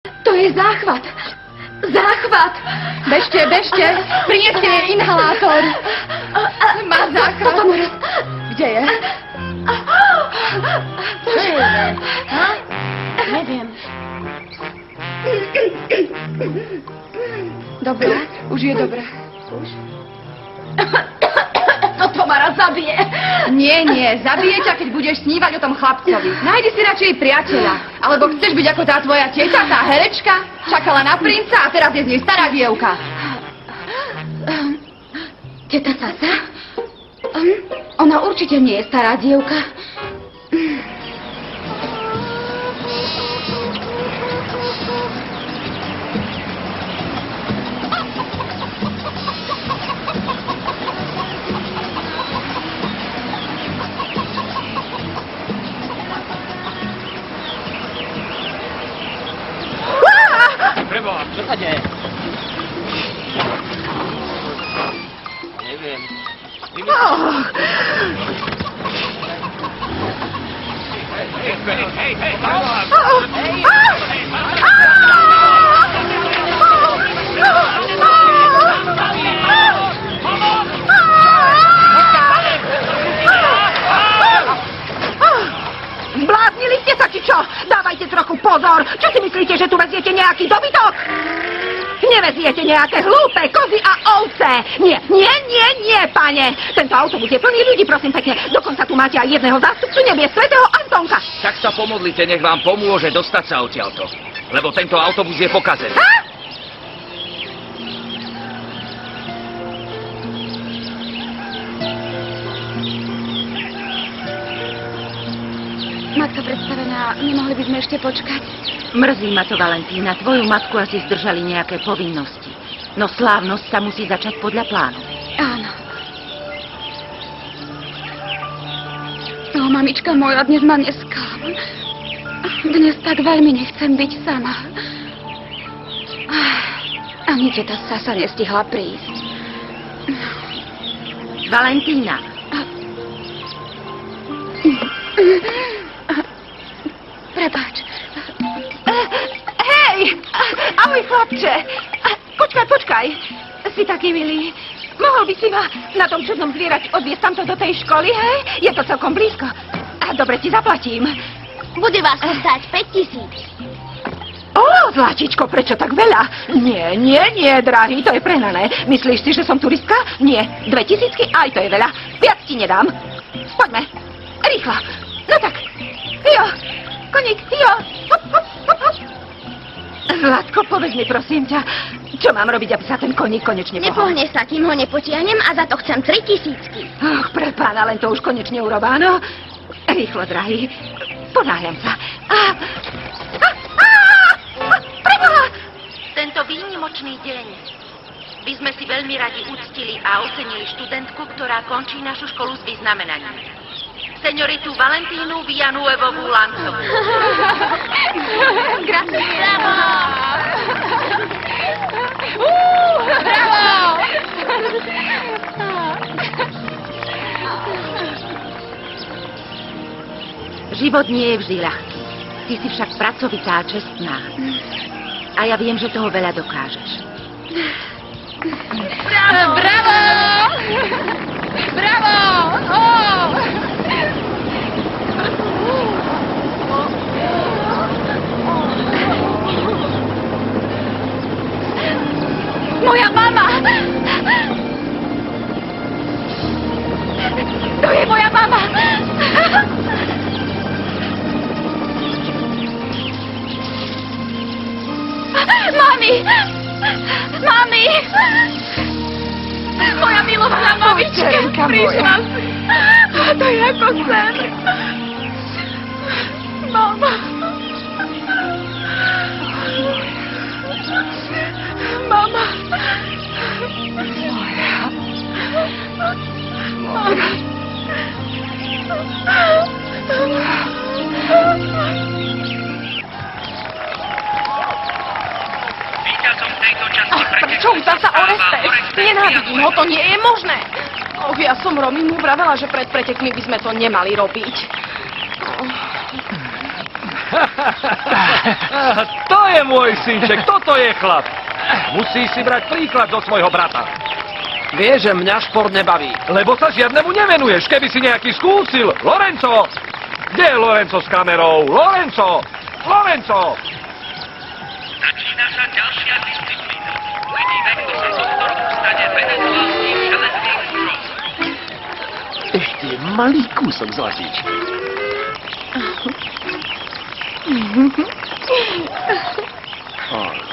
To je záchvat. Záchvat. Bežte. Prineste jej inhalátor. Má záchvat. Kde je? Čo je? Neviem. Dobre, už je dobré. Už? Toto ma raz zabije. Nie, zabije ťa, keď budeš snívať o tom chlapcovi. Nájdi si radšej priateľa. Alebo chceš byť ako tá tvoja teta, tá herečka? Čakala na princa a teraz je z nej stará dievka. Teta Sasa? Ona určite nie je stará dievka. Preboha, čo sa deje? Neviem. Hej, Zbláznili ste sa, či čo? Dávajte trochu pozor. Čo si myslíte, že tu veziete nejaký dobytok? Neveziete nejaké hlúpe kozy a ovce. Nie, pane. Tento autobus je plný ľudí, prosím pekne. Dokonca tu máte aj jedného zástupcu nebie, svätého Antonka. Tak sa pomodlite, nech vám pomôže dostať sa odtiaľto. Lebo tento autobus je pokazený. Ha? Matka predstavená, nemohli by sme ešte počkať? Mrzí ma to, Valentína. Tvoju matku asi zdržali nejaké povinnosti. No slávnosť sa musí začať podľa plánu. Áno. Mamička moja, dnes ma nesklám. Dnes tak veľmi nechcem byť sama. Ani teta Sasa nestihla prísť. Valentína. Prepáč. Hej! Ahoj, chlapče. Počkaj. Si taký milý. Mohol by si ma na tom čudnom zvierači odviesť tamto do tej školy, hej? Je to celkom blízko. A dobre, ti zaplatím. Bude vás to stáť 5 000. Ó, zlačičko, prečo tak veľa? Nie, drahý, to je prehnané. Myslíš si, že som turistka? Nie, 2000, aj to je veľa. Viac ti nedám. Poďme, rýchlo. No tak, Tio, koník, Tio. Hop. Zlatko, povedz mi, prosím ťa, čo mám robiť, aby sa ten koník konečne pohol? Nepohne sa, kým ho nepotiahnem a za to chcem 3000. Och, pre pána, len to už konečne urobá, no. Rýchlo, drahý, ponáhľam sa. Preboha! Tento výnimočný deň by sme si veľmi radi uctili a ocenili študentku, ktorá končí našu školu s vyznamenaním. Senioritu Valentínu Villanuevovú Lancovú. Gratulujem. Bravo! Život nie je vždy ľahký. Ty si však pracovitá a čestná. A ja viem, že toho veľa dokážeš. Bravo! Moja mama! To je moja mama! Mami! Moja milovaná mamička! Prišla si! To je ako sen! Mama! Mama! Moja! Prečo už zasa Orestes? Nenávidím ho, to nie je možné. Och, ja som Romy mu vravela, že pred pretekmi by sme to nemali robiť. To je môj synček, toto je chlap. Musíš si brať príklad zo svojho brata. Vieš, že mňa šport nebaví. Lebo sa žiadnemu nevenuješ, keby si nejaký skúsil. Lorenzo! Kde je Lorenzo s kamerou? Lorenzo! Lorenzo! Začína sa ďalšia disciplína. Uvidíme, kto sa z tohto roku stane venezuelským železným mužom. Ešte malý kúsok, Zlatíč.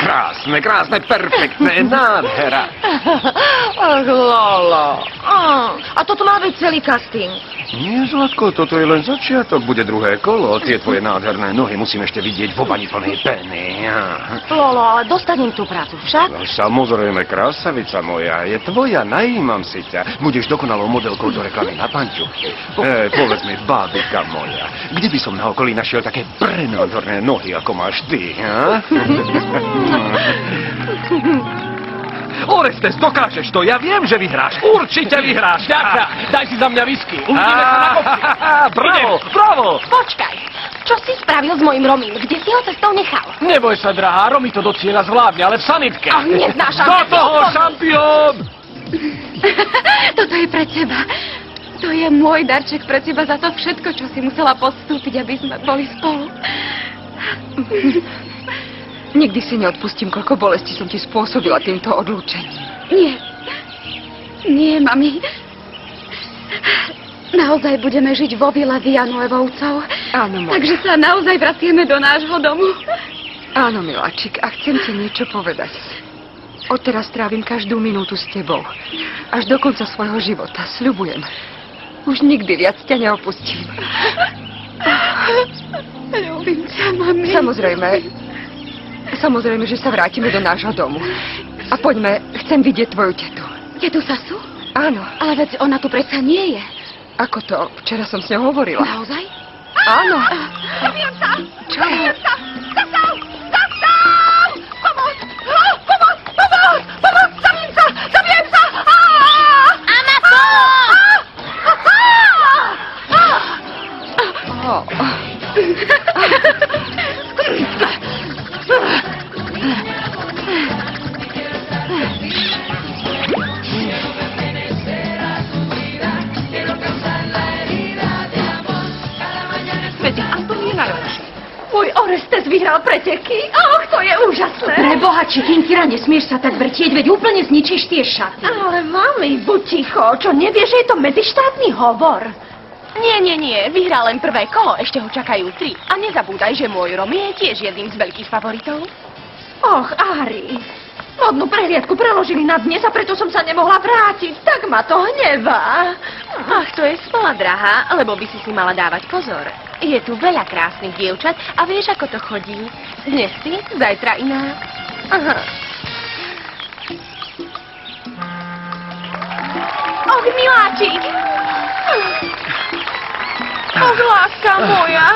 Krásne, krásne, perfektné, nádhera. Ach, Lolo. A toto má byť celý casting. Nie, Zlatko, toto je len začiatok, bude druhé kolo. Tie tvoje nádherné nohy musím ešte vidieť vo bani plnej peny. Lolo, ale dostanem tú prácu však. No, samozrejme, krásavica moja, je tvoja, najímam si ťa. Budeš dokonalou modelkou do reklamy na pančuchy. Povedz mi, bábika moja, kde by som na okolí našiel také prenádherné nohy, ako máš ty, ha? Orestes, dokážeš to, ja viem, že vyhráš. Určite vyhráš. Ďaká, daj si za mňa whisky. Uvidíme sa na kopci. Bravo, bravo. Počkaj, čo si spravil s mojim Romím? Kde si ho cestou nechal? Neboj sa, drahá, Romy to do cieľa zvládne, ale v sanitke. Ach, neznášam. Do toho, šampión! Toto je pre teba. To je môj darček pre teba za to všetko, čo si musela podstúpiť, aby sme boli spolu. Nikdy si neodpustím, koľko bolesti som ti spôsobila týmto odlúčením. Nie. Nie, mami. Naozaj budeme žiť vo vile Villanuevovcov. Áno, moja. Takže sa naozaj vraciame do nášho domu. Áno, miláčik, a chcem ti niečo povedať. Odteraz trávim každú minútu s tebou. Až do konca svojho života, sľubujem. Už nikdy viac ťa neopustím. Ľúbim ťa, mami. Samozrejme, že sa vrátime do nášho domu. A poďme, chcem vidieť tvoju tetu. Tetu Sasu? Áno. Ale veď ona tu predsa nie je. Ako to? Včera som s ňou hovorila. Naozaj? Áno. Zabijem sa! Čo? Zabijem sa! Zastav! Zastav! Pomoc! Pomoc! Pomoc! Pomoc! Zabijem sa! Zabijem sa! Amako! Medzi Anton je najlepší. Môj Orestes vyhral preteky. Ach, to je úžasné. Preboha, Čikinkyra, nesmieš sa tak vrtieť, veď úplne zničíš tie šaty. Ale mami, buď ticho. Čo nevieš, že je to medzištátny hovor? Nie. Vyhral len prvé kolo, ešte ho čakajú 3. A nezabúdaj, že môj Romy je tiež jedným z veľkých favoritov. Och, Ari. Modnú prehliadku preložili na dnes a preto som sa nemohla vrátiť. Tak ma to hnevá. Ach, to je smola, drahá, lebo by si mala dávať pozor. Je tu veľa krásnych dievčat a vieš, ako to chodí. Dnes ty, zajtra iná. Aha. Och, miláčik! Och, láska moja!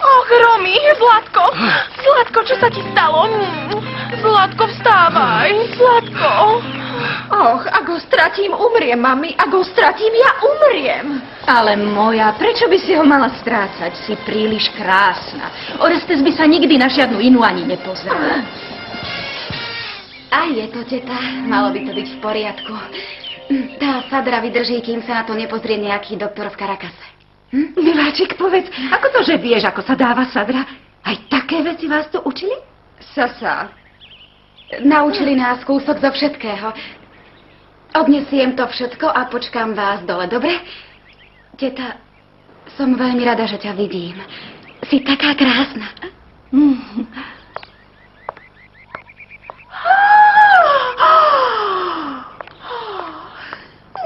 Och, Romy, Zlatko! Zlatko, čo sa ti stalo? Zlatko, vstávaj! Zlatko! Och, ak ho stratím, umriem, mami. Ak ho stratím, ja umriem. Ale moja, prečo by si ho mala strácať? Si príliš krásna. Orestes by sa nikdy na žiadnu inú ani nepozeral. A je to, teta. Malo by to byť v poriadku. Tá sadra vydrží, kým sa na to nepozrie nejaký doktor v Karakase. Miláčik, povedz, ako to, že vieš, ako sa dáva sadra? Aj také veci vás tu učili? Sasa, naučili nás kúsok zo všetkého. Odnesiem to všetko a počkám vás dole, dobre? Teta, som veľmi rada, že ťa vidím. Si taká krásna.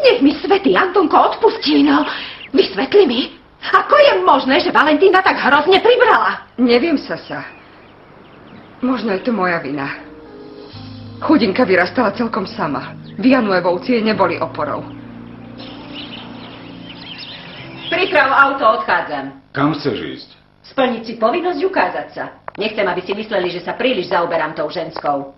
Nech mi svätý Antonko odpustí, no. Vysvetli mi, ako je možné, že Valentína tak hrozne pribrala? Neviem, Sasa. Možno je to moja vina. Chudinka vyrastala celkom sama. Villanuevovci jej neboli oporou. Priprav auto, odchádzam. Kam chceš ísť? Splniť si povinnosť ukázať sa. Nechcem, aby si mysleli, že sa príliš zaoberám tou ženskou.